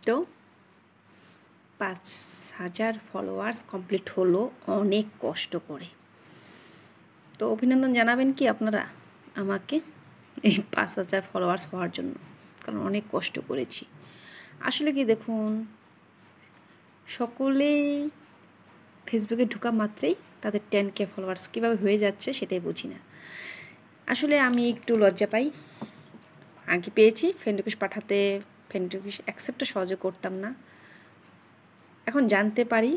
তো 5,000 followers complete হলো অনেক কষ্ট করে। তো অভিনন্দন জানাবেন কি আপনারা আমাকে এই 5,000 ফলোয়ার্স হওয়ার জন্য, কারণ অনেক কষ্ট করেছি। আসলে কি দেখুন, সকলেই ফেসবুকে ঢোকা মাত্রেই তাদের 10K ফলোয়ার্স কীভাবে হয়ে যাচ্ছে সেটাই বুঝি না। আসলে আমি একটু লজ্জা পাই। আগে পেয়েছি, ফ্রেন্ড রিকোয়েস্ট পাঠাতে ফ্রেন্ড রিকোয়েস্ট অ্যাকসেপ্টটা সহজে করতাম না। এখন জানতে পারি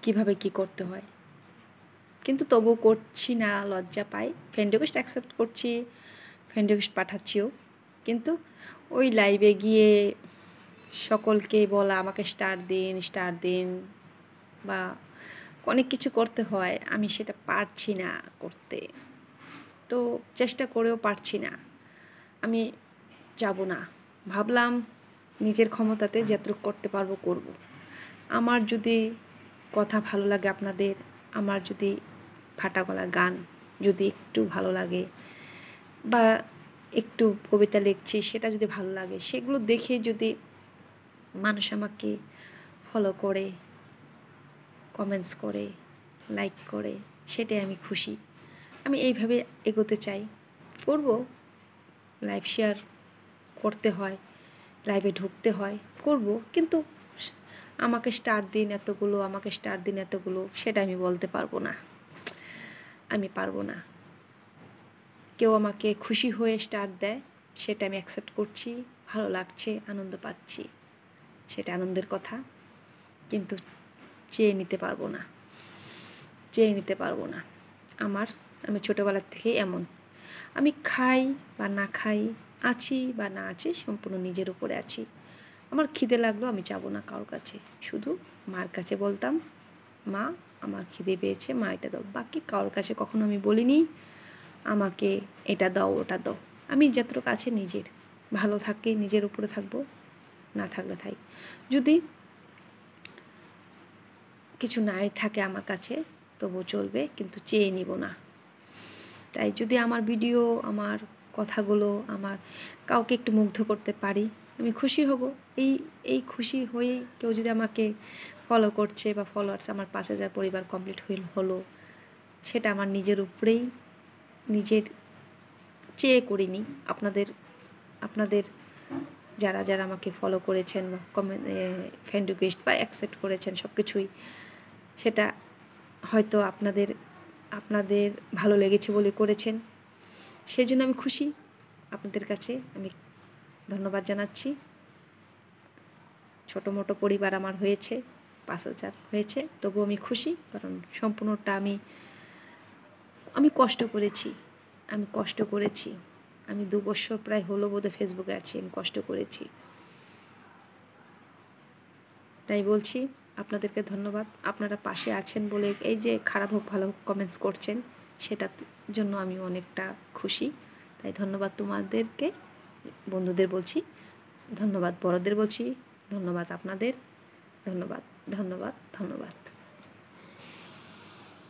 কিভাবে কি করতে হয়, কিন্তু তবুও করছি না, লজ্জা পাই। ফ্রেন্ড রিকোয়েস্ট অ্যাকসেপ্ট করছি, ফ্রেন্ড রিকোয়েস্ট পাঠাচ্ছিও, কিন্তু ওই লাইভে গিয়ে সকলকে বলা আমাকে স্টার দিন বা অনেক কিছু করতে হয়, আমি সেটা পারছি না করতে। তো চেষ্টা করেও পারছি না। আমি যাব না, ভাবলাম নিজের ক্ষমতাতে যতটুকু করতে পারবো করব। আমার যদি কথা ভালো লাগে আপনাদের, আমার যদি ফাটা গলা গান যদি একটু ভালো লাগে বা একটু কবিতা লিখছি সেটা যদি ভালো লাগে, সেগুলো দেখে যদি মানুষ আমাকে ফলো করে, কমেন্টস করে, লাইক করে, সেটাই আমি খুশি। আমি এইভাবে এগোতে চাই, করব। লাইভ শেয়ার করতে হয়, লাইভে ঢুকতে হয়, করব, কিন্তু আমাকে স্টার দিন এতগুলো, আমাকে স্টার দিন এতগুলো, সেটা আমি বলতে পারবো না, আমি পারবো না। কেউ আমাকে খুশি হয়ে স্টার দেয়, সেটা আমি অ্যাকসেপ্ট করছি, ভালো লাগছে, আনন্দ পাচ্ছি, সেটা আনন্দের কথা, কিন্তু চেয়ে নিতে পারবো না, চেয়ে নিতে পারবো না। আমি ছোটোবেলার থেকেই এমন, আমি খাই বা না খাই, আছি বা না আছি, সম্পূর্ণ নিজের উপরে আছি। আমার খিদে লাগলো, আমি যাবো না কারোর কাছে, শুধু মার কাছে বলতাম, মা আমার খিদে পেয়েছে, মা এটা দাও। বাকি কারোর কাছে কখনো আমি বলিনি আমাকে এটা দাও ওটা দাও। আমি যতটুকু আছে নিজের, ভালো থাকি নিজের উপরে থাকবো, না থাকলে থাই। যদি কিছু নাই থাকে আমার কাছে তবু চলবে, কিন্তু চেয়ে নিব না। তাই যদি আমার ভিডিও, আমার কথাগুলো আমার কাউকে একটু মুগ্ধ করতে পারি, আমি খুশি হব। এই খুশি হয়ে কেউ যদি আমাকে ফলো করছে বা ফলোয়ার্স আমার 5,000 পরিবার কমপ্লিট হলো, সেটা আমার নিজের উপরেই, নিজের চেয়ে করিনি। আপনাদের যারা যারা আমাকে ফলো করেছেন বা ফ্রেন্ড রিকোয়েস্ট বা অ্যাকসেপ্ট করেছেন, সব কিছুই সেটা হয়তো আপনাদের ভালো লেগেছে বলে করেছেন, সেই জন্য আমি খুশি। আপনাদের কাছে আমি ধন্যবাদ জানাচ্ছি। ছোটো মোটো পরিবার আমার হয়েছে, 5,000 হয়েছে, তবু আমি খুশি, কারণ সম্পূর্ণটা আমি কষ্ট করেছি। আমি 2 বছর প্রায় হলো বোধহয় ফেসবুকে আছি, আমি কষ্ট করেছি। তাই বলছি আপনাদেরকে ধন্যবাদ। আপনারা পাশে আছেন বলে, এই যে খারাপ হোক ভালো হোক কমেন্টস করছেন, সেটার জন্য আমি অনেকটা খুশি। তাই ধন্যবাদ তোমাদেরকে, বন্ধুদের বলছি ধন্যবাদ, বড়দের বলছি ধন্যবাদ, আপনাদের ধন্যবাদ, ধন্যবাদ, ধন্যবাদ।